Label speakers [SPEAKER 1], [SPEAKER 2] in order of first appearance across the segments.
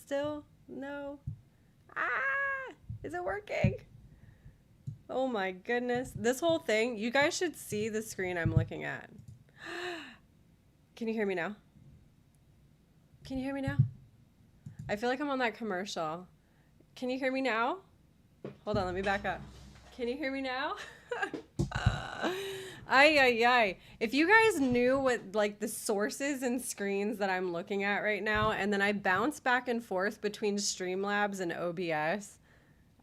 [SPEAKER 1] still? No. Ah! Is it working? Oh my goodness. This whole thing, you guys should see the screen I'm looking at. Can you hear me now? Can you hear me now? I feel like I'm on that commercial. Can you hear me now? Hold on, let me back up. Can you hear me now? Ay, ay, ay. If you guys knew what, like, the sources and screens that I'm looking at right now, and then I bounce back and forth between Streamlabs and OBS.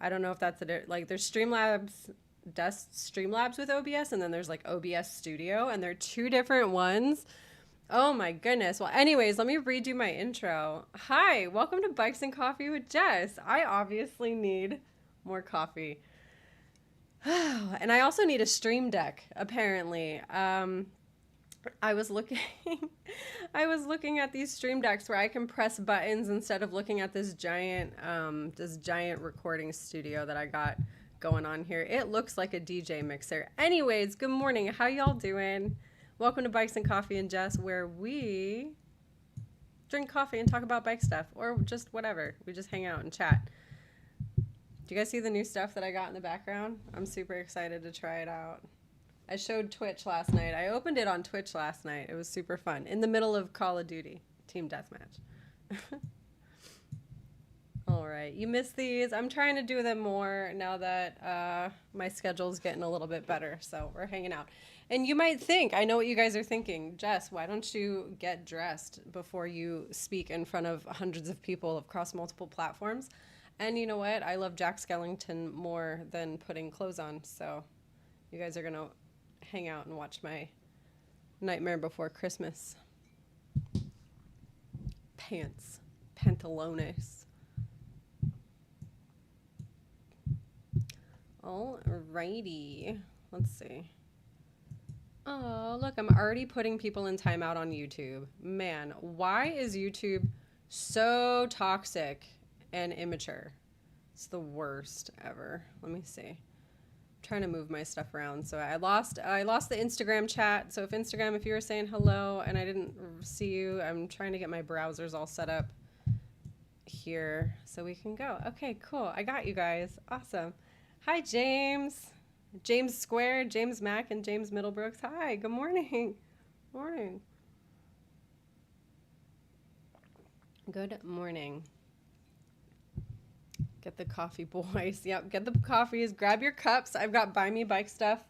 [SPEAKER 1] I don't know if that's like, there's Streamlabs with OBS, and then there's like OBS Studio, and they're two different ones. Oh my goodness. Well, anyways, let me redo my intro. Hi, welcome to Bikes and Coffee with Jess. I obviously need more coffee. And I also need a stream deck, apparently. I was looking I was looking at these stream decks where I can press buttons instead of looking at this giant recording studio that I got going on here. It looks like a DJ mixer. Anyways, good morning. How y'all doing? Welcome to Bikes and Coffee and Jess, where we drink coffee and talk about bike stuff or just whatever. We just hang out and chat. Do you guys see the new stuff that I got in the background? I'm super excited to try it out. I showed Twitch last night. I opened it on Twitch last night. It was super fun. In the middle of Call of Duty. Team Deathmatch. All right. You missed these. I'm trying to do them more now that my schedule's getting a little bit better. So we're hanging out. And you might think, I know what you guys are thinking. Jess, why don't you get dressed before you speak in front of hundreds of people across multiple platforms? And you know what? I love Jack Skellington more than putting clothes on. So you guys are going to hang out and watch my Nightmare Before Christmas pants. Pantalones. Alrighty. Let's see. Oh, look, I'm already putting people in timeout on YouTube. Man, why is YouTube so toxic and immature? It's the worst ever. Let me see. I'm trying to move my stuff around. So I lost the Instagram chat. So if you were saying hello and I didn't see you, I'm trying to get my browsers all set up here so we can go. Okay, cool. I got you guys. Awesome. Hi, James. James Square, James Mack, and James Middlebrooks. Hi, good morning. Morning. Good morning. Get the coffee, boys. Yep, get the coffees. Grab your cups. I've got Buy Me Bike stuff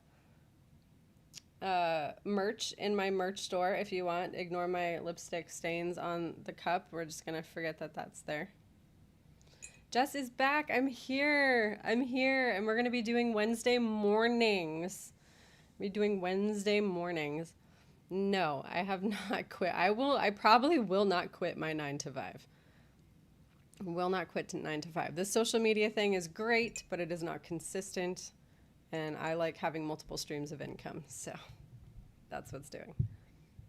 [SPEAKER 1] merch in my merch store if you want. Ignore my lipstick stains on the cup. We're just going to forget that that's there. Jess is back. I'm here. And we're going to be doing Wednesday mornings. No, I have not quit. I probably will not quit my 9 to 5. Will not quit to 9 to 5. This social media thing is great, but it is not consistent. And I like having multiple streams of income. So that's what's doing.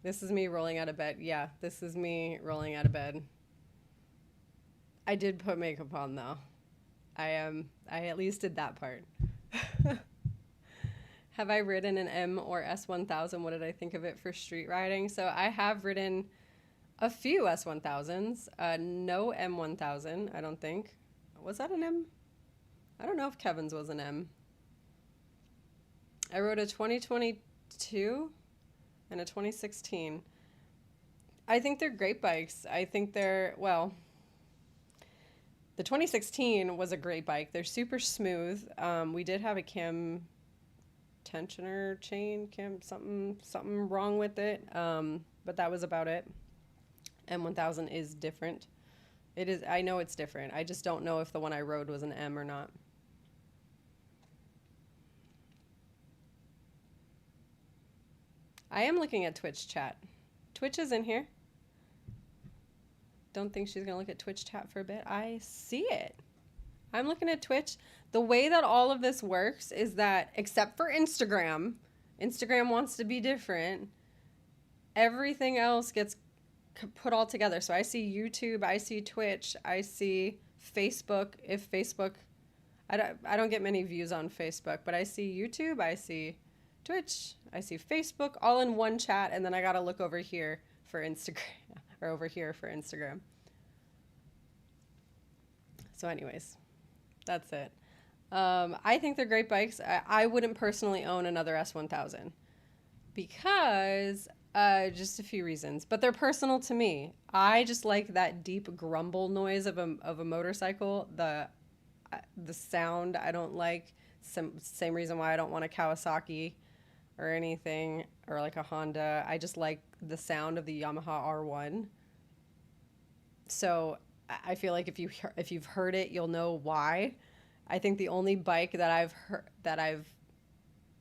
[SPEAKER 1] This is me rolling out of bed. Yeah, this is me rolling out of bed. I did put makeup on though. I at least did that part. Have I ridden an M or S1000? What did I think of it for street riding? So I have ridden a few S1000s. No M1000, I don't think. Was that an M? I don't know if Kevin's was an M. I rode a 2022 and a 2016. I think they're great bikes. I think they're, well, the 2016 was a great bike. They're super smooth. We did have a cam tensioner chain, something wrong with it. But that was about it. M1000 is different. It is. I know it's different. I just don't know if the one I rode was an M or not. I am looking at Twitch chat. Twitch is in here. Don't think she's gonna look at Twitch chat for a bit. I see it. I'm looking at Twitch. The way that all of this works is that, except for Instagram wants to be different. Everything else gets put all together. So I see YouTube, I see Twitch, I see Facebook. If Facebook, I don't get many views on Facebook, but I see YouTube, I see Twitch, I see Facebook, all in one chat, and then I gotta look over here for Instagram, or over here for Instagram. So anyways, that's it. I think they're great bikes. I wouldn't personally own another S1000 because just a few reasons, but they're personal to me. I just like that deep grumble noise of a motorcycle. The sound I don't like. Same reason why I don't want a Kawasaki or anything or like a Honda. I just like the sound of the Yamaha R1. So I feel like if you've heard it, you'll know why. I think the only bike that I've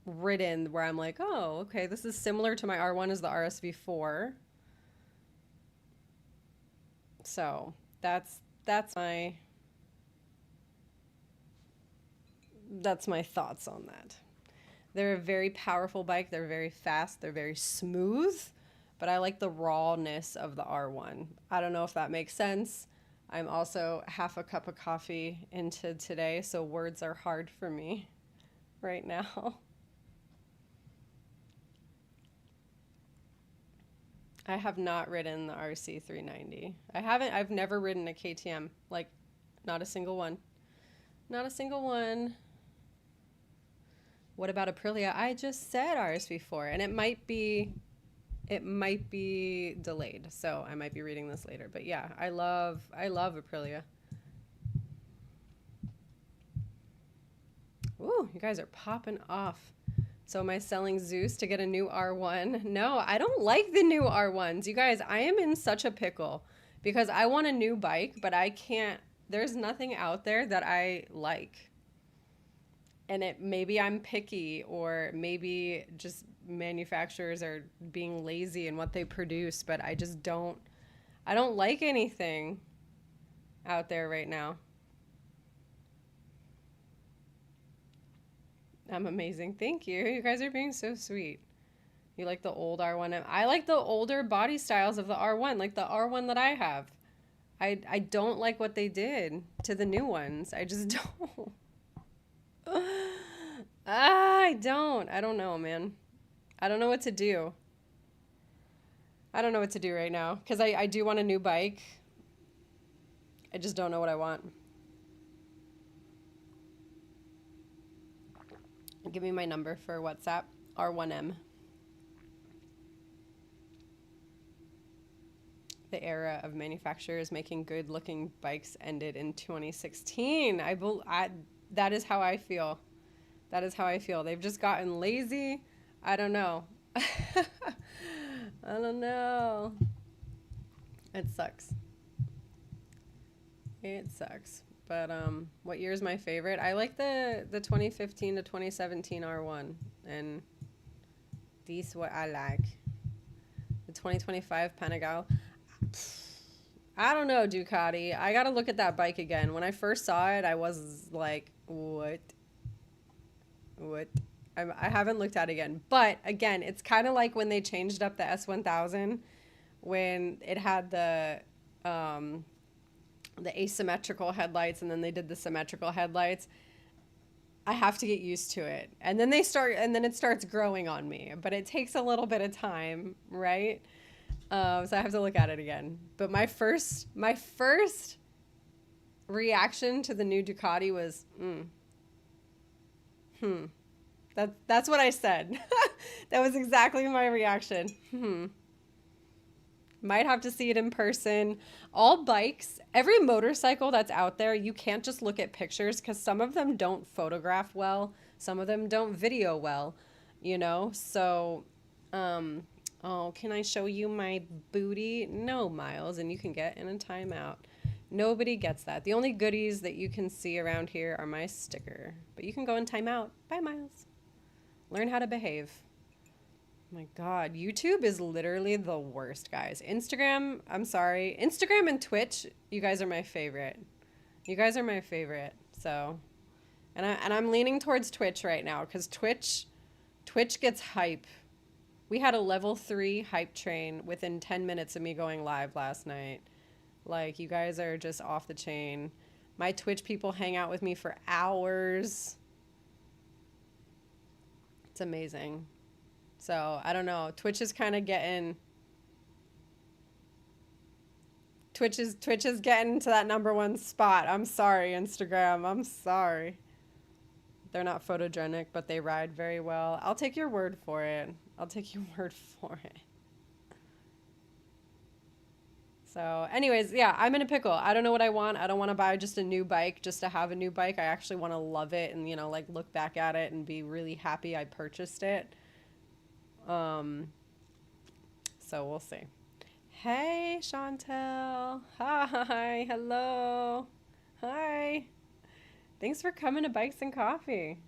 [SPEAKER 1] ridden where I'm like, oh, okay, this is similar to my R1 is the RSV4. So that's my thoughts on that. They're a very powerful bike. They're very fast. They're very smooth, but I like the rawness of the R1. I don't know if that makes sense. I'm also half a cup of coffee into today, so words are hard for me right now. I have not ridden the RC390. I've never ridden a KTM. Like, not a single one. Not a single one. What about Aprilia? I just said RSV4, and it might be delayed, so I might be reading this later. But yeah, I love Aprilia. Ooh, you guys are popping off. So am I selling Zeus to get a new R1? No, I don't like the new R1s. You guys, I am in such a pickle because I want a new bike, but I can't. There's nothing out there that I like. And maybe I'm picky, or maybe just manufacturers are being lazy in what they produce, but I don't like anything out there right now. I'm amazing. Thank you. You guys are being so sweet. You like the old R1? I like the older body styles of the R1, like the R1 that I have. I don't like what they did to the new ones. I just don't. I don't. I don't know, man. I don't know what to do. I don't know what to do right now because I do want a new bike. I just don't know what I want. Give me my number for WhatsApp. R1M. The era of manufacturers making good-looking bikes ended in 2016. That is how I feel. That is how I feel. They've just gotten lazy. I don't know. I don't know. It sucks. It sucks. But what year is my favorite? I like the 2015 to 2017 R1, and these what I like. The 2025 Panigale. I don't know, Ducati. I gotta look at that bike again. When I first saw it, I was like, what? What? I haven't looked at it again. But again, it's kind of like when they changed up the S1000 when it had the asymmetrical headlights and then they did the symmetrical headlights. I have to get used to it. And then it starts growing on me, but it takes a little bit of time, right? So I have to look at it again. But my first reaction to the new Ducati was, that's what I said. That was exactly my reaction. Might have to see it in person. All bikes, every motorcycle that's out there, you can't just look at pictures because some of them don't photograph well. Some of them don't video well, you know? So, oh, can I show you my booty? No, Miles, and you can get in a timeout. Nobody gets that. The only goodies that you can see around here are my sticker. But you can go in timeout. Bye, Miles. Learn how to behave. My God, YouTube is literally the worst, guys. Instagram, I'm sorry. Instagram and Twitch, you guys are my favorite. You guys are my favorite. So, and I'm leaning towards Twitch right now because Twitch gets hype. We had a level 3 hype train within 10 minutes of me going live last night. Like, you guys are just off the chain. My Twitch people hang out with me for hours. It's amazing. So, I don't know. Twitch is kind of getting Twitch is getting to that #1 spot. I'm sorry, Instagram. I'm sorry. They're not photogenic, but they ride very well. I'll take your word for it. I'll take your word for it. So anyways, yeah, I'm in a pickle. I don't know what I want. I don't want to buy just a new bike just to have a new bike. I actually want to love it and, you know, like look back at it and be really happy I purchased it. So we'll see. Hey, Chantel. Hi. Hello. Hi. Thanks for coming to Bikes and Coffee.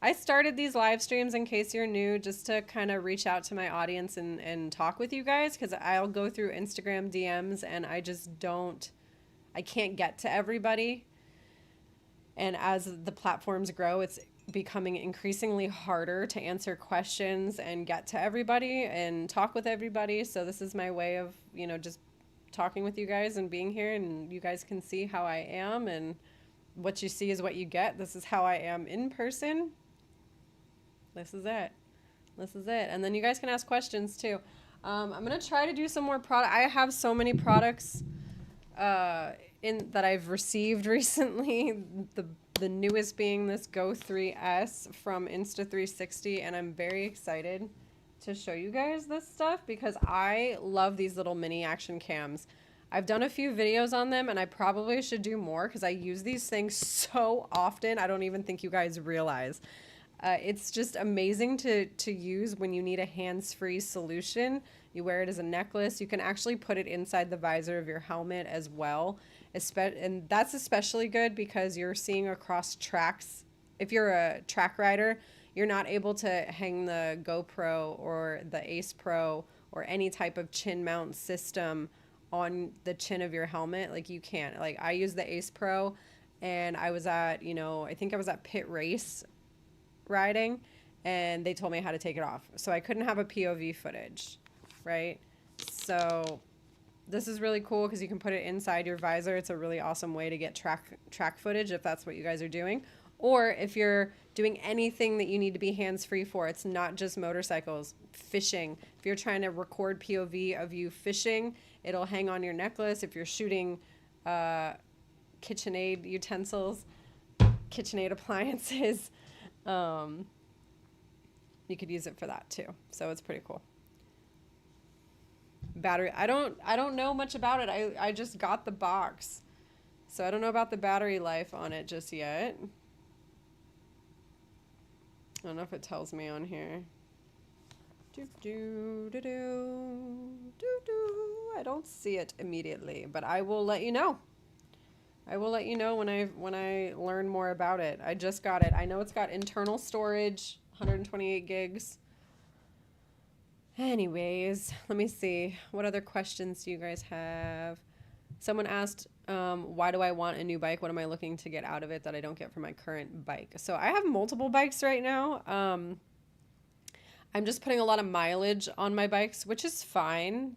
[SPEAKER 1] I started these live streams, in case you're new, just to kind of reach out to my audience and talk with you guys, because I'll go through Instagram DMs and I can't get to everybody. And as the platforms grow, it's becoming increasingly harder to answer questions and get to everybody and talk with everybody. So this is my way of, you know, just talking with you guys and being here, and you guys can see how I am, and what you see is what you get. This is how I am in person. This is it. This is it. And then you guys can ask questions too. I'm going to try to do some more product. I have so many products that I've received recently. The newest being this Go 3S from Insta360. And I'm very excited to show you guys this stuff because I love these little mini action cams. I've done a few videos on them, and I probably should do more because I use these things so often. I don't even think you guys realize. It's just amazing to use when you need a hands-free solution. You wear it as a necklace. You can actually put it inside the visor of your helmet as well. And that's especially good because you're seeing across tracks. If you're a track rider, you're not able to hang the GoPro or the Ace Pro or any type of chin mount system on the chin of your helmet. Like, you can't. Like, I use the Ace Pro, and I was at, I think I was at Pit Race riding, and they told me how to take it off. So I couldn't have a POV footage, right? So this is really cool because you can put it inside your visor. It's a really awesome way to get track footage if that's what you guys are doing. Or if you're doing anything that you need to be hands-free for. It's not just motorcycles. Fishing. If you're trying to record POV of you fishing, it'll hang on your necklace. If you're shooting KitchenAid utensils, KitchenAid appliances, you could use it for that too. So it's pretty cool. Battery. I don't know much about it. I just got the box. So I don't know about the battery life on it just yet. I don't know if it tells me on here. I don't see it immediately, but I will let you know. I will let you know when I learn more about it. I just got it. I know it's got internal storage, 128 gigs. Anyways, let me see. What other questions do you guys have? Someone asked, why do I want a new bike? What am I looking to get out of it that I don't get from my current bike? So I have multiple bikes right now. I'm just putting a lot of mileage on my bikes, which is fine.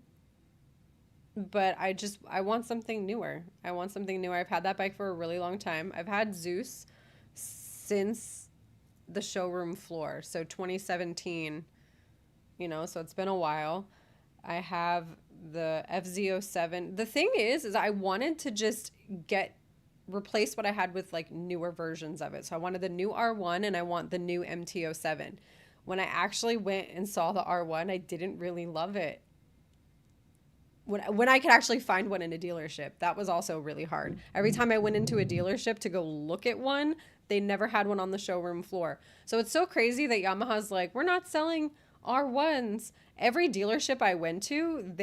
[SPEAKER 1] But I want something newer. I want something newer. I've had that bike for a really long time. I've had Zeus since the showroom floor. So 2017, so it's been a while. I have the FZ07. The thing is I wanted to just replace what I had with like newer versions of it. So I wanted the new R1 and I want the new MT07. When I actually went and saw the R1, I didn't really love it. When I could actually find one in a dealership, that was also really hard. Every time I went into a dealership to go look at one, they never had one on the showroom floor. So it's so crazy that Yamaha's like, we're not selling R1s. Every dealership I went to,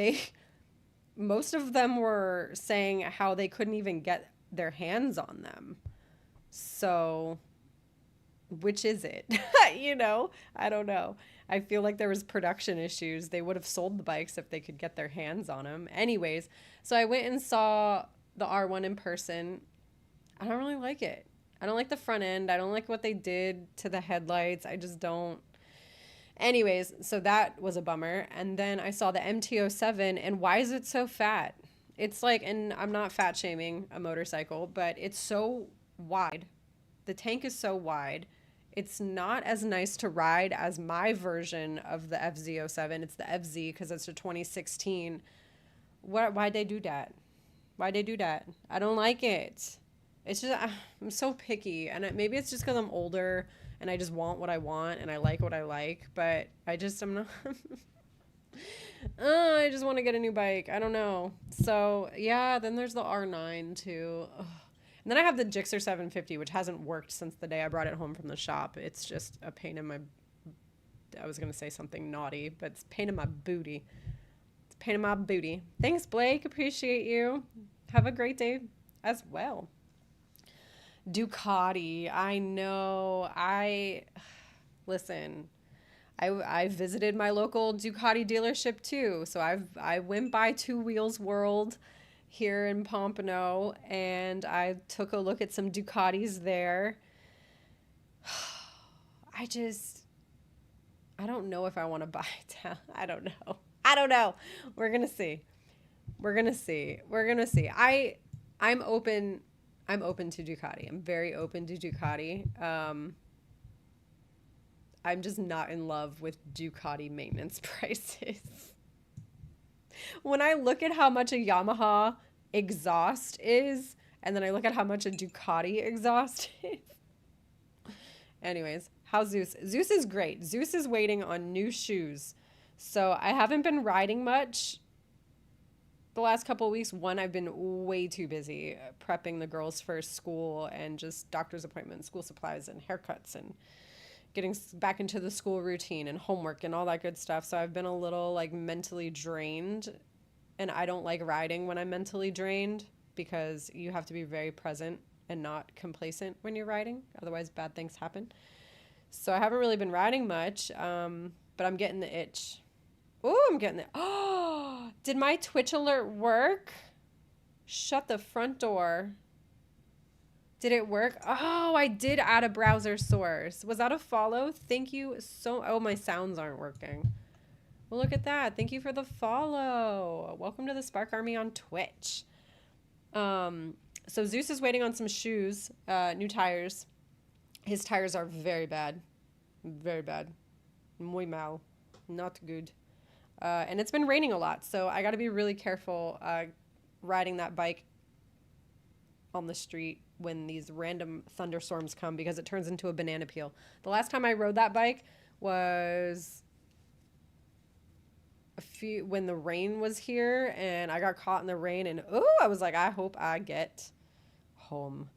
[SPEAKER 1] most of them were saying how they couldn't even get their hands on them. So which is it? I don't know. I feel like there was production issues. They would have sold the bikes if they could get their hands on them. Anyways, so I went and saw the R1 in person. I don't really like it. I don't like the front end. I don't like what they did to the headlights. I just don't. Anyways, so that was a bummer. And then I saw the MT07, and why is it so fat? It's like, and I'm not fat shaming a motorcycle, but it's so wide. The tank is so wide. It's not as nice to ride as my version of the FZ07. It's the FZ because it's a 2016. Why'd they do that? Why'd they do that? I don't like it. It's just, I'm so picky. And maybe it's just because I'm older and I just want what I want and I like what I like. But I'm not. I just want to get a new bike. I don't know. So, yeah, then there's the R9 too. Ugh. And then I have the JessR1des, which hasn't worked since the day I brought it home from the shop. It's just a pain in my, I was going to say something naughty, but it's a pain in my booty. It's a pain in my booty. Thanks, Blake. Appreciate you. Have a great day as well. Ducati. I know. Listen, I visited my local Ducati dealership too. So I went by Two Wheels World here in Pompano and I took a look at some Ducatis there. I don't know if I want to buy it. I don't know. We're going to see. I'm open to Ducati. I'm very open to Ducati. I'm just not in love with Ducati maintenance prices. When I look at how much a Yamaha exhaust is, and then I look at how much a Ducati exhaust is. Anyways, how's Zeus? Zeus is great. Zeus is waiting on new shoes. So I haven't been riding much the last couple of weeks. One, I've been way too busy prepping the girls for school and just doctor's appointments, school supplies, and haircuts, and getting back into the school routine and homework and all that good stuff. So I've been a little like mentally drained, and I don't like riding when I'm mentally drained because you have to be very present and not complacent when you're riding. Otherwise bad things happen. So I haven't really been riding much, but I'm getting the itch. Oh, I'm getting it. Oh, did my Twitch alert work? Shut the front door. Did it work? Oh, I did add a browser source. Was that a follow? Thank you so... Oh, my sounds aren't working. Well, look at that. Thank you for the follow. Welcome to the Spark Army on Twitch. So Zeus is waiting on some shoes, new tires. His tires are very bad. Very bad. Muy mal. Not good. And it's been raining a lot, so I got to be really careful riding that bike on the street when these random thunderstorms come because it turns into a banana peel. The last time I rode that bike was when the rain was here and I got caught in the rain and I was like, I hope I get home.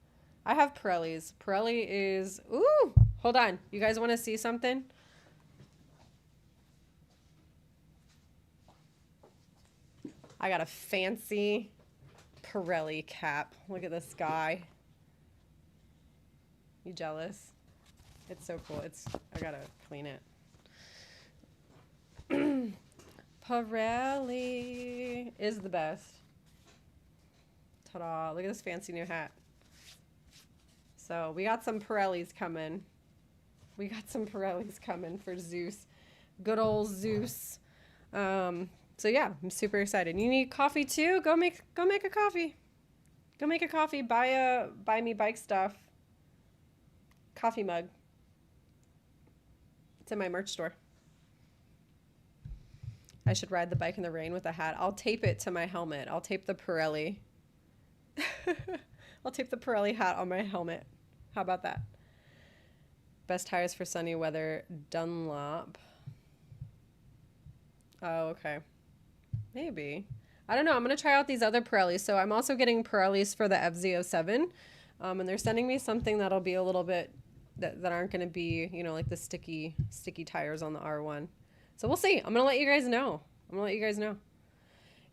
[SPEAKER 1] I have Pirellis. Pirelli is, hold on. You guys want to see something? I got a fancy Pirelli cap. Look at this guy. You jealous? It's so cool. I gotta clean it. Pirelli is the best. Ta-da. Look at this fancy new hat. So we got some Pirellis coming. For Zeus. Good old Zeus. So yeah, I'm super excited. You need coffee too? Go make a coffee. Go make a coffee. Buy me bike stuff. Coffee mug. It's in my merch store. I should ride the bike in the rain with a hat. I'll tape it to my helmet. I'll tape the Pirelli. I'll tape the Pirelli hat on my helmet. How about that? Best tires for sunny weather, Dunlop. Oh, okay. Maybe. I don't know. I'm going to try out these other Pirellis. So I'm also getting Pirellis for the FZ07. And they're sending me something that'll be a little bit, that aren't going to be, like the sticky tires on the R1. So we'll see. I'm going to let you guys know.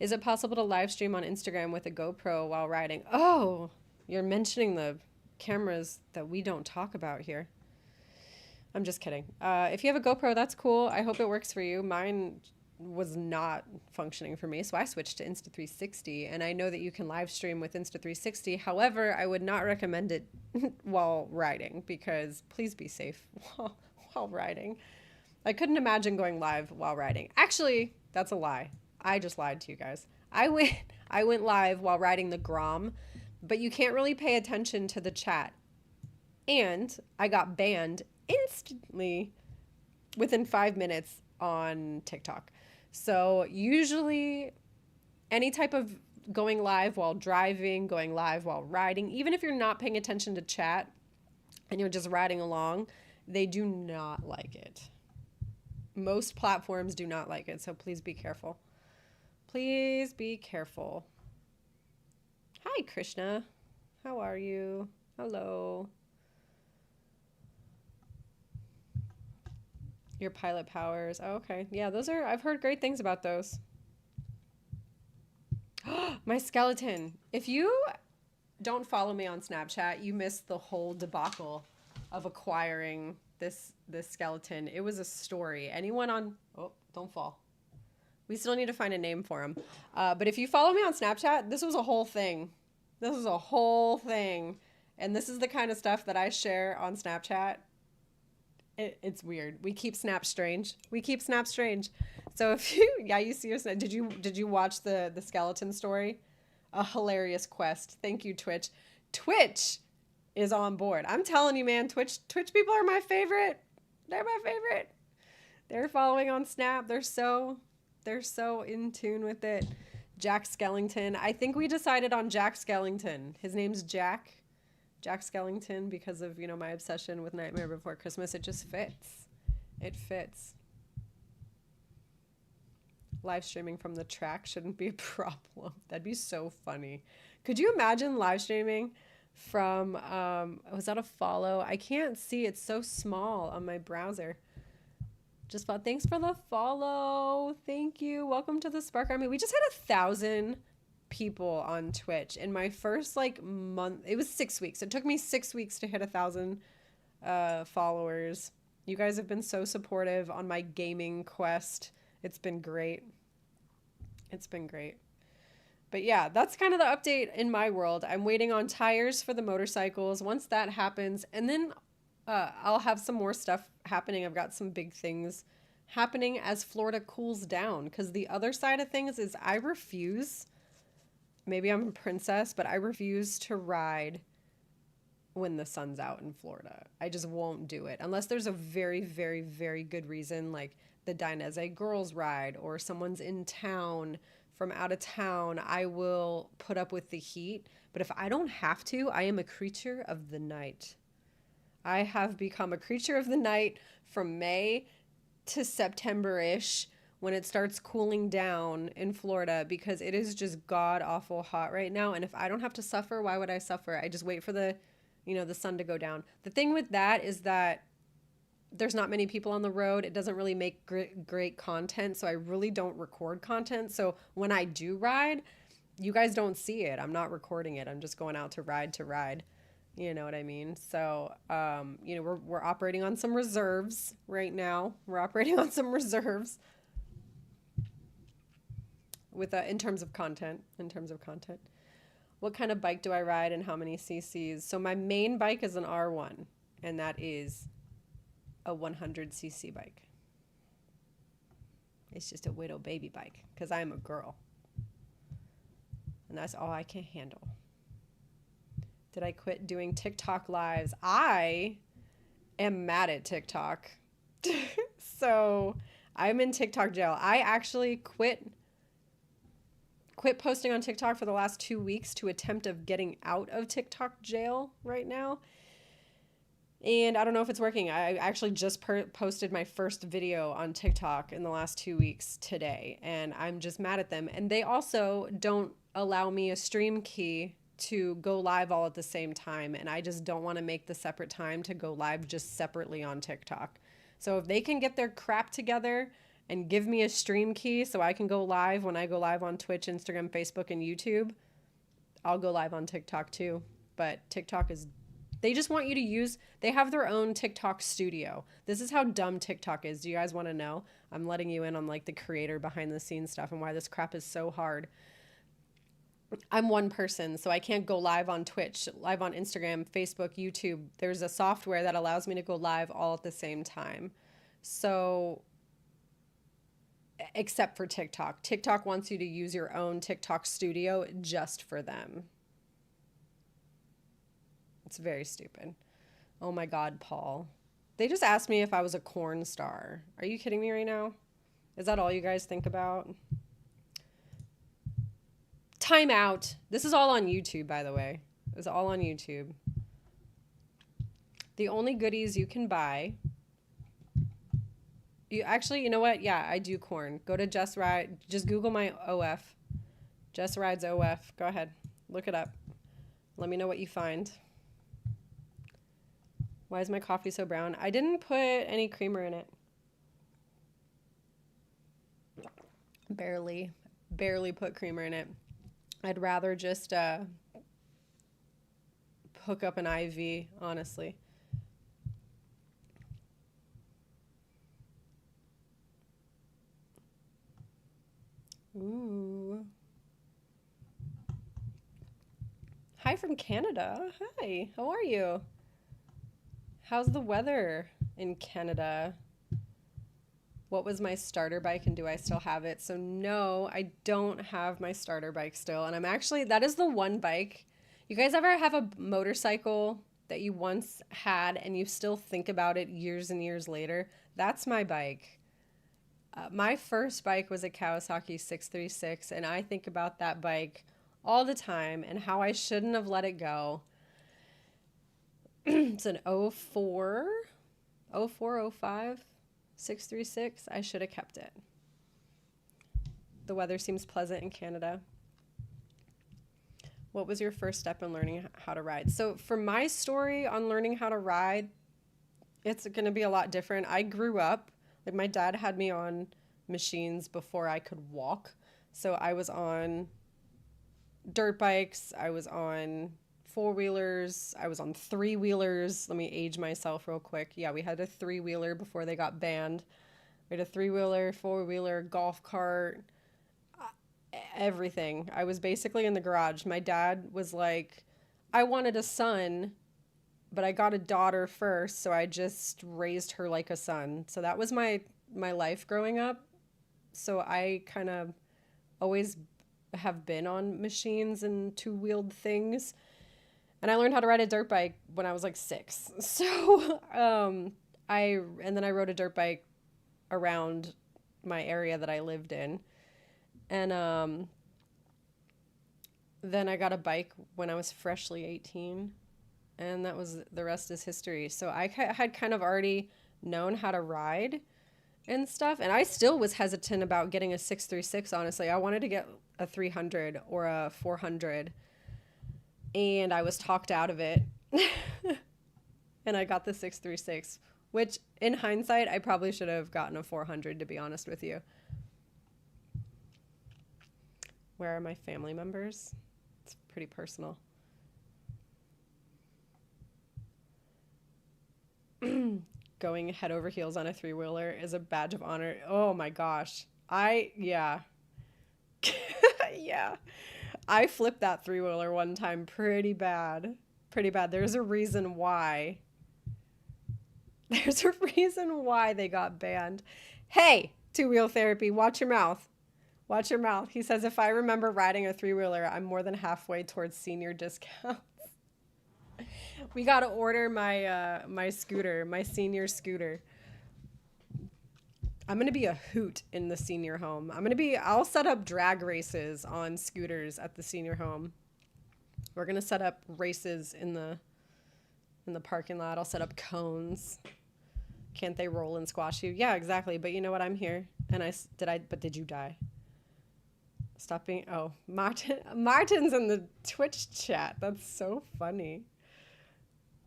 [SPEAKER 1] Is it possible to live stream on Instagram with a GoPro while riding? Oh, you're mentioning the cameras that we don't talk about here. I'm just kidding. If you have a GoPro, that's cool. I hope it works for you. Mine was not functioning for me, so I switched to Insta360, and I know that you can live stream with Insta360. However, I would not recommend it while riding because please be safe while riding. I couldn't imagine going live while riding. Actually, that's a lie. I just lied to you guys. I went live while riding the Grom, but you can't really pay attention to the chat. And I got banned instantly within 5 minutes on TikTok. So usually any type of going live while driving, going live while riding, even if you're not paying attention to chat and you're just riding along, they do not like it. Most platforms do not like it, so please be careful. Please be careful. Hi, Krishna. How are you? Hello. Your pilot powers. Oh, okay. Yeah, those are, I've heard great things about those. My skeleton. If you don't follow me on Snapchat, you missed the whole debacle of acquiring this skeleton. It was a story. Anyone on, oh, don't fall. We still need to find a name for him. But if you follow me on Snapchat, this was a whole thing. This was a whole thing. And this is the kind of stuff that I share on Snapchat. It's weird. We keep Snap strange. We keep Snap strange. So if you, yeah, you see your, did you watch the skeleton story? A hilarious quest. Thank you, Twitch. Twitch is on board. I'm telling you, man, Twitch people are my favorite. They're my favorite. They're following on Snap. They're so in tune with it. Jack Skellington. I think we decided on Jack Skellington. His name's Jack Skellington because of, my obsession with Nightmare Before Christmas. It just fits. It fits. Live streaming from the track shouldn't be a problem. That'd be so funny. Could you imagine live streaming from, was that a follow? I can't see. It's so small on my browser. Just thought, thanks for the follow. Thank you. Welcome to the Spark Army. We just had 1,000 people on Twitch in my first month. It was 6 weeks. It took me 6 weeks to hit 1,000 followers. You guys have been so supportive on my gaming quest. It's been great. It's been great. But yeah, that's kind of the update in my world. I'm waiting on tires for the motorcycles. Once that happens, and then I'll have some more stuff happening. I've got some big things happening as Florida cools down. Because the other side of things is I refuse, maybe I'm a princess, but I refuse to ride when the sun's out in Florida. I just won't do it. Unless there's a very, very, very good reason, like the Dinese Girls ride, or someone's in town from out of town, I will put up with the heat. But if I don't have to, I am a creature of the night. I have become a creature of the night from May to September-ish when it starts cooling down in Florida, because it is just god-awful hot right now. And if I don't have to suffer, why would I suffer? I just wait for the sun to go down. The thing with that is that there's not many people on the road. It doesn't really make great content, so I really don't record content. So when I do ride, you guys don't see it. I'm not recording it. I'm just going out to ride. You know what I mean? So, we're operating on some reserves right now. We're operating on some reserves with in terms of content. What kind of bike do I ride and how many cc's? So my main bike is an R1, and that is a 100cc bike. It's just a widow baby bike because I'm a girl. And that's all I can handle. Did I quit doing TikTok lives? I am mad at TikTok. So I'm in TikTok jail. I actually quit posting on TikTok for the last 2 weeks to attempt of getting out of TikTok jail right now. And I don't know if it's working. I actually just posted my first video on TikTok in the last 2 weeks today, and I'm just mad at them. And they also don't allow me a stream key to go live all at the same time, and I just don't want to make the separate time to go live just separately on TikTok. So if they can get their crap together and give me a stream key so I can go live when I go live on Twitch, Instagram, Facebook, and YouTube, I'll go live on TikTok too. But TikTok is, they just want you to use, they have their own TikTok studio. This is how dumb TikTok is. Do you guys want to know? I'm letting you in on the creator behind the scenes stuff and why this crap is so hard. I'm one person, so I can't go live on Twitch, live on Instagram, Facebook, YouTube. There's a software that allows me to go live all at the same time. So, except for TikTok. TikTok wants you to use your own TikTok studio just for them. It's very stupid. Oh my God, Paul. They just asked me if I was a corn star. Are you kidding me right now? Is that all you guys think about? Time out. This is all on YouTube, by the way. It was all on YouTube. The only goodies you can buy. You know what? Yeah, I do corn. Go to JessR1des. Just Google my OF. JessR1des OF. Go ahead. Look it up. Let me know what you find. Why is my coffee so brown? I didn't put any creamer in it. Barely put creamer in it. I'd rather just hook up an IV, honestly. Ooh. Hi from Canada. Hi, how are you? How's the weather in Canada? What was my starter bike and do I still have it? So no, I don't have my starter bike still. And that is the one bike. You guys ever have a motorcycle that you once had and you still think about it years and years later? That's my bike. My first bike was a Kawasaki 636, and I think about that bike all the time and how I shouldn't have let it go. It's an 04, 05, 636. I should have kept it. The weather seems pleasant in Canada. What was your first step in learning how to ride? So for my story on learning how to ride, it's going to be a lot different. I grew up, like my dad had me on machines before I could walk. So I was on dirt bikes, I was on four-wheelers, I was on three-wheelers. Let me age myself real quick. Yeah, we had a three-wheeler before they got banned. We had a three-wheeler, four-wheeler, golf cart, everything. I was basically in the garage. My dad was like, I wanted a son, but I got a daughter first, so I just raised her like a son. So that was my life growing up. So I kind of always have been on machines and two-wheeled things. And I learned how to ride a dirt bike when I was like 6. So and then I rode a dirt bike around my area that I lived in. And then I got a bike when I was freshly 18. And the rest is history. So I had kind of already known how to ride and stuff. And I still was hesitant about getting a 636, honestly. I wanted to get a 300 or a 400. And I was talked out of it. And I got the 636, which in hindsight, I probably should have gotten a 400, to be honest with you. Where are my family members? It's pretty personal. Going head over heels on a three-wheeler is a badge of honor. Oh my gosh. Yeah. Yeah. I flipped that three-wheeler one time pretty bad. Pretty bad. There's a reason why. There's a reason why they got banned. Hey, two-wheel therapy, watch your mouth. Watch your mouth. He says, if I remember riding a three-wheeler, I'm more than halfway towards senior discounts. We got to order my scooter, my senior scooter. I'm going to be a hoot in the senior home. I'll set up drag races on scooters at the senior home. We're going to set up races in the parking lot. I'll set up cones. Can't they roll and squash you? Yeah, exactly. But you know what? I'm here. And did you die? Stop being, Martin's in the Twitch chat. That's so funny.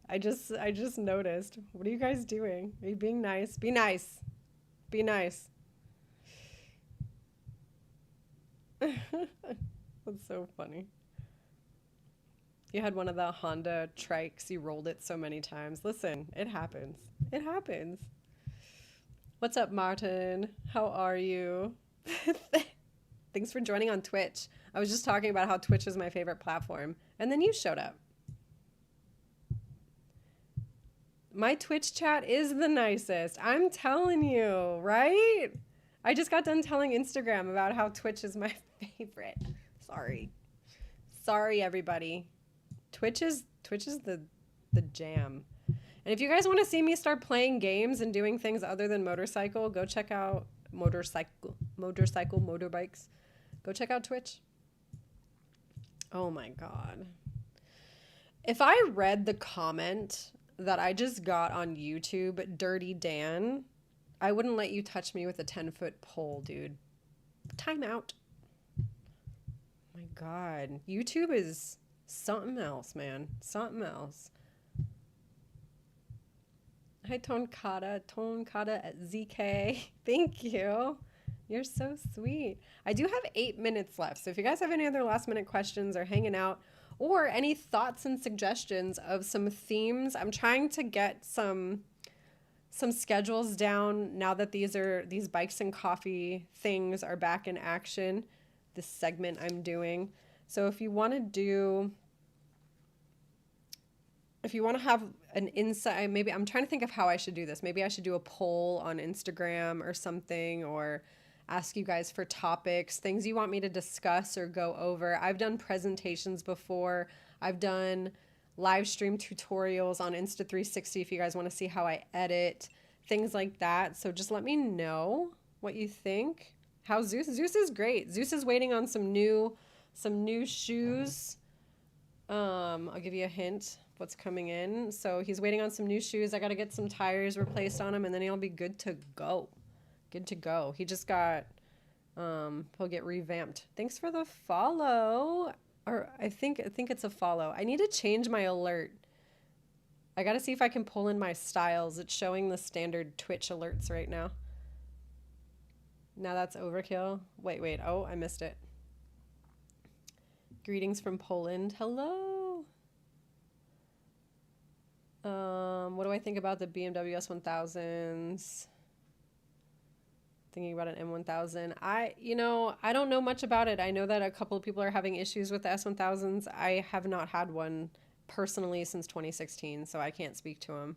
[SPEAKER 1] I just noticed. What are you guys doing? Are you being nice? Be nice. Be nice. That's so funny. You had one of the Honda trikes. You rolled it so many times. Listen, it happens. It happens. What's up, Martin? How are you? Thanks for joining on Twitch. I was just talking about how Twitch is my favorite platform. And then you showed up. My Twitch chat is the nicest. I'm telling you, right? I just got done telling Instagram about how Twitch is my favorite. Sorry, everybody. Twitch is the jam. And if you guys want to see me start playing games and doing things other than motorcycle, go check out motorbikes. Go check out Twitch. Oh my God. If I read the comment that I just got on YouTube, Dirty Dan, I wouldn't let you touch me with a 10-foot pole, dude. Time out. My God. YouTube is something else, man. Something else. Hi, Tonkata at ZK. Thank you. You're so sweet. I do have 8 minutes left. So if you guys have any other last minute questions or hanging out or any thoughts and suggestions of some themes, I'm trying to get some schedules down now that these Bikes and Coffee things are back in action. This segment I'm doing. So if you want to have an insight, maybe I'm trying to think of how I should do this. Maybe I should do a poll on Instagram or something, or ask you guys for topics, things you want me to discuss or go over. I've done presentations before. I've done live stream tutorials on Insta360 if you guys want to see how I edit, things like that. So just let me know what you think. How's Zeus? Zeus is great. Zeus is waiting on some new shoes. I'll give you a hint what's coming in. So he's waiting on some new shoes. I got to get some tires replaced on him, and then he'll be good to go. Good to go. He just got, he'll get revamped. Thanks for the follow. Or I think it's a follow. I need to change my alert. I got to see if I can pull in my styles. It's showing the standard Twitch alerts right now. Now that's overkill. Wait. Oh, I missed it. Greetings from Poland. Hello. What do I think about the BMW S1000s? Thinking about an M1000. I don't know much about it. I know that a couple of people are having issues with the S1000s. I have not had one personally since 2016, so I can't speak to them.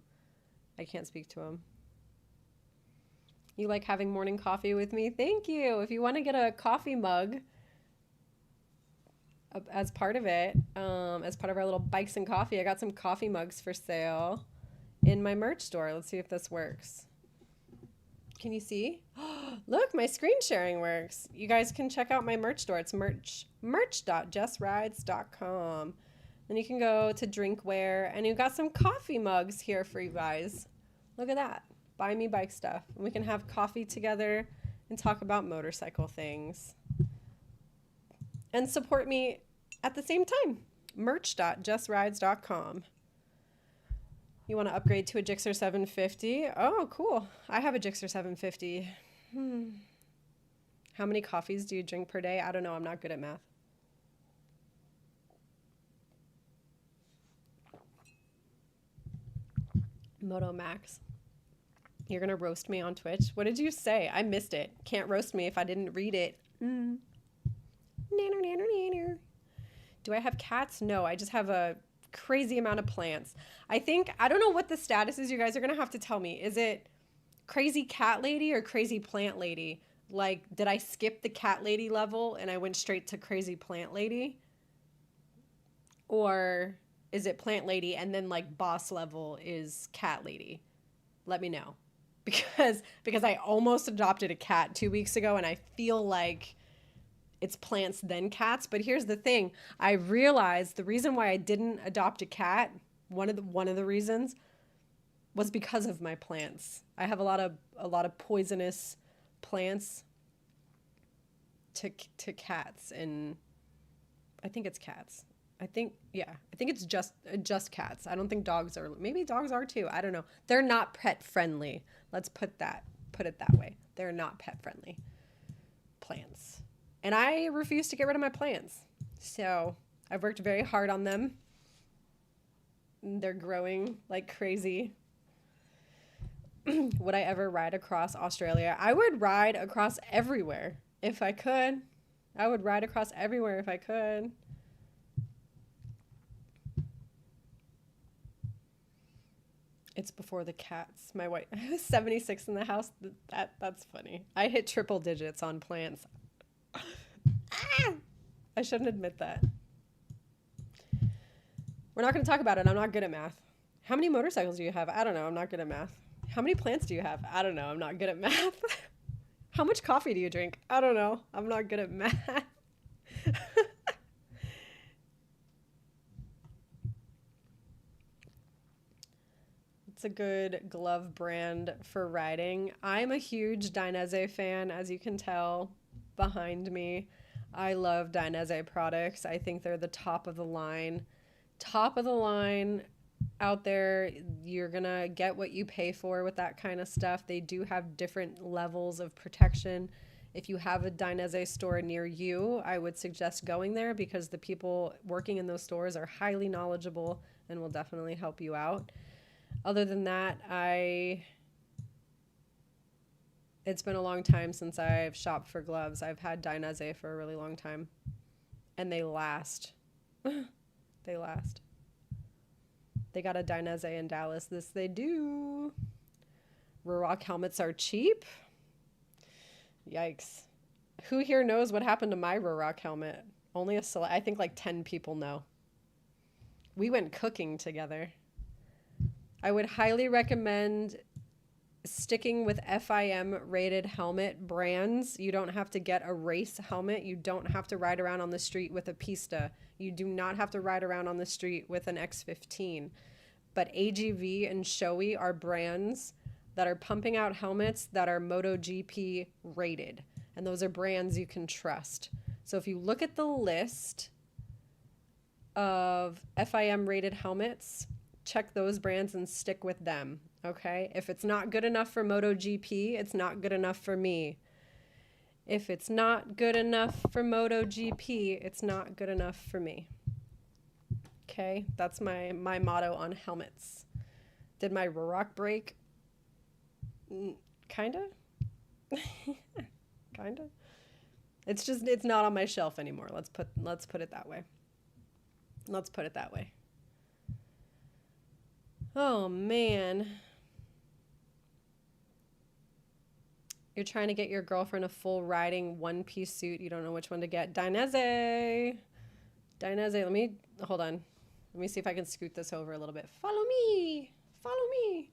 [SPEAKER 1] You like having morning coffee with me? Thank you. If you want to get a coffee mug as part of it, as part of our little Bikes and Coffee, I got some coffee mugs for sale in my merch store. Let's see if this works. Can you see? Look, my screen sharing works. You guys can check out my merch store. It's merch.JessR1des.com. Then you can go to drinkware, and you got some coffee mugs here for you guys. Look at that. Buy me bike stuff. And we can have coffee together and talk about motorcycle things. And support me at the same time. merch.JessR1des.com. You want to upgrade to a JessR 750? Oh, cool. I have a JessR 750. How many coffees do you drink per day? I don't know. I'm not good at math. Moto Max. You're going to roast me on Twitch? What did you say? I missed it. Can't roast me if I didn't read it. Do I have cats? No, I just have a crazy amount of plants. I don't know what the status is. You guys are going to have to tell me. Is it crazy cat lady or crazy plant lady? Like, did I skip the cat lady level and I went straight to crazy plant lady? Or is it plant lady and then like boss level is cat lady? Let me know. Because I almost adopted a cat 2 weeks ago and I feel like it's plants then cats. But here's the thing. I realized the reason why I didn't adopt a cat, one of the reasons was because of my plants. I have a lot of poisonous plants to cats, and I think it's cats. I think it's just cats. I don't think dogs are. Maybe dogs are too. I don't know. They're not pet friendly. Let's put it that way. They're not pet friendly plants. And I refuse to get rid of my plants. So I've worked very hard on them. They're growing like crazy. Would I ever ride across Australia? I would ride across everywhere if I could. I would ride across everywhere if I could. It's before the cats. My wife, I was 76 in the house. That's funny. I hit triple digits on plants. I shouldn't admit that. We're not going to talk about it. I'm not good at math. How many motorcycles do you have? I don't know. I'm not good at math. How many plants do you have? I don't know. I'm not good at math. How much coffee do you drink? I don't know. I'm not good at math. It's a good glove brand for riding. I'm a huge JessR1des fan, as you can tell behind me. I love JessR1des products. I think they're the top of the line. Top of the line out there. You're gonna get what you pay for with that kind of stuff. They do have different levels of protection. If you have a JessR1des store near you, I would suggest going there because the people working in those stores are highly knowledgeable and will definitely help you out. Other than that, it's been a long time since I've shopped for gloves. I've had JessR1des for a really long time, and they last. They last. They got a JessR1des in Dallas. This they do. Ruroc helmets are cheap. Yikes. Who here knows what happened to my Ruroc helmet? Only I think like 10 people know. We went cooking together. I would highly recommend sticking with FIM rated helmet brands. You don't have to get a race helmet. You don't have to ride around on the street with a Pista. You do not have to ride around on the street with an X15. But AGV and Shoei are brands that are pumping out helmets that are MotoGP rated. And those are brands you can trust. So if you look at the list of FIM rated helmets, check those brands and stick with them, okay? If it's not good enough for MotoGP, it's not good enough for me. If it's not good enough for MotoGP, it's not good enough for me. Okay, that's my motto on helmets. Did my Ruroc break? Kinda. Kinda. It's not on my shelf anymore. Let's put it that way. Let's put it that way. Oh, man. You're trying to get your girlfriend a full riding one-piece suit. You don't know which one to get. JessR1des. JessR1des. Hold on. Let me see if I can scoot this over a little bit. Follow me. Follow me.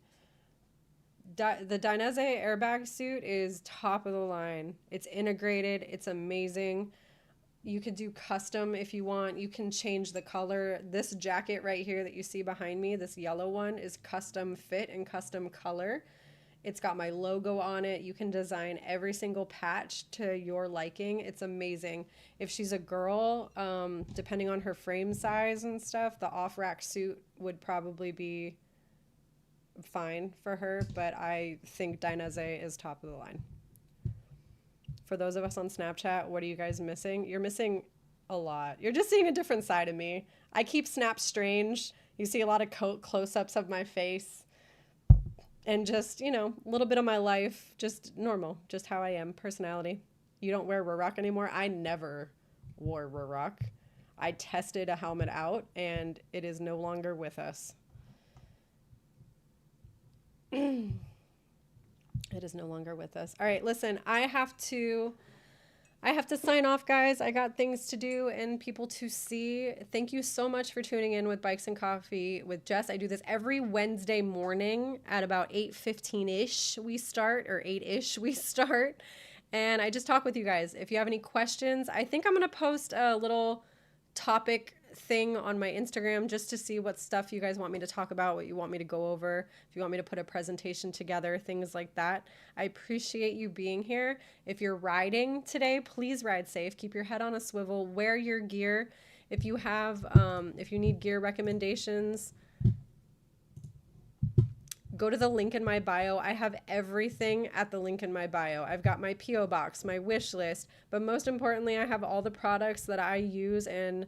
[SPEAKER 1] The JessR1des airbag suit is top of the line. It's integrated. It's amazing. You could do custom if you want. You can change the color. This jacket right here that you see behind me, this yellow one, is custom fit and custom color. It's got my logo on it. You can design every single patch to your liking. It's amazing. If she's a girl, depending on her frame size and stuff, the off-rack suit would probably be fine for her, but I think JessR1des is top of the line. For those of us on Snapchat, what are you guys missing? You're missing a lot. You're just seeing a different side of me. I keep Snap strange. You see a lot of close-ups of my face. And just, you know, a little bit of my life. Just normal. Just how I am. Personality. You don't wear Ruroc anymore? I never wore Ruroc. I tested a helmet out, and it is no longer with us. It is no longer with us. All right, listen, I have to sign off, guys. I got things to do and people to see. Thank you so much for tuning in with Bikes and Coffee with Jess. I do this every Wednesday morning at about 8:15-ish we start, or 8-ish we start. And I just talk with you guys. If you have any questions, I think I'm going to post a little topic thing on my Instagram just to see what stuff you guys want me to talk about, what you want me to go over, if you want me to put a presentation together, things like that. I appreciate you being here. If you're riding today, please ride safe. Keep your head on a swivel. Wear your gear. If you have, if you need gear recommendations, go to the link in my bio. I have everything at the link in my bio. I've got my P.O. box, my wish list, but most importantly, I have all the products that I use and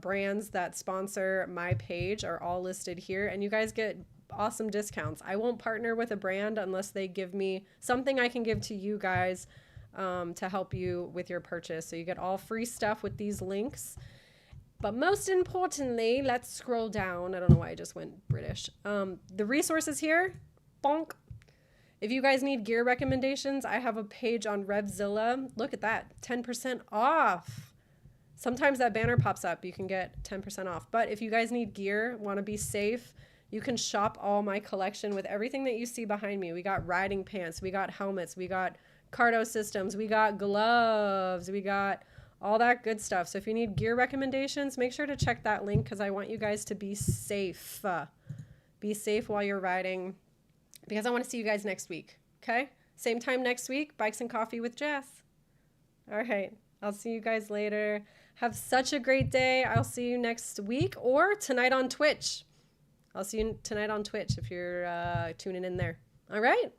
[SPEAKER 1] brands that sponsor my page are all listed here, and you guys get awesome discounts. I won't partner with a brand unless they give me something I can give to you guys to help you with your purchase. So you get all free stuff with these links. But most importantly, let's scroll down. I don't know why I just went British. The resources here, bonk. If you guys need gear recommendations, I have a page on Revzilla. Look at that, 10% off. Sometimes that banner pops up. You can get 10% off. But if you guys need gear, want to be safe, you can shop all my collection with everything that you see behind me. We got riding pants. We got helmets. We got cardo systems. We got gloves. We got all that good stuff. So if you need gear recommendations, make sure to check that link because I want you guys to be safe. Be safe while you're riding because I want to see you guys next week. Okay? Same time next week, Bikes and Coffee with Jess. All right. I'll see you guys later. Have such a great day. I'll see you next week or tonight on Twitch. I'll see you tonight on Twitch if you're tuning in there. All right.